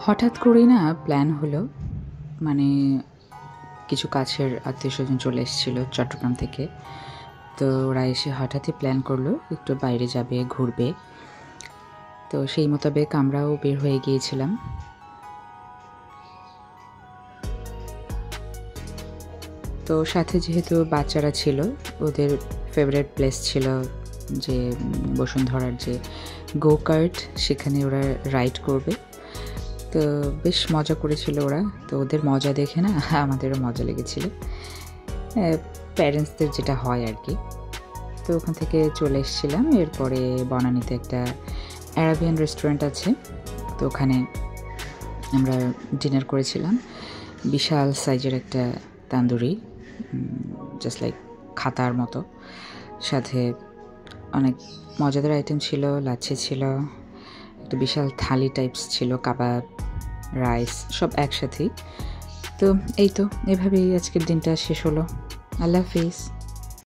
হঠাৎ করেই না প্ল্যান হলো, মানে কিছু কাছের আত্মীয়স্বজন চলে এসেছিলো চট্টগ্রাম থেকে। তো ওরা এসে হঠাৎই প্ল্যান করলো একটু বাইরে যাবে, ঘুরবে। তো সেই মোতাবেক আমরাও বের হয়ে গিয়েছিলাম। তো সাথে যেহেতু বাচ্চারা ছিল, ওদের ফেভারিট প্লেস ছিল যে বসুন্ধরার যে গো কার্ট, সেখানে ওরা রাইড করবে। তো বেশ মজা করেছিল ওরা। তো ওদের মজা দেখে না আমাদেরও মজা লেগেছিল, প্যারেন্টসদের যেটা হয় আর কি। তো ওখান থেকে চলে এসেছিলাম। এরপরে বনানীতে একটা অ্যারাবিয়ান রেস্টুরেন্ট আছে, তো ওখানে আমরা ডিনার করেছিলাম। বিশাল সাইজের একটা তান্দুরি, জাস্ট লাইক খাতার মতো। সাথে অনেক মজাদার আইটেম ছিল, লাচ্ছি ছিল, একটা বিশাল থালি টাইপস ছিল, কাবাব, রাইস সব একসাথেই। তো এই তো এভাবেই আজকের দিনটা শেষ হলো। আল্লাহ হাফিজ।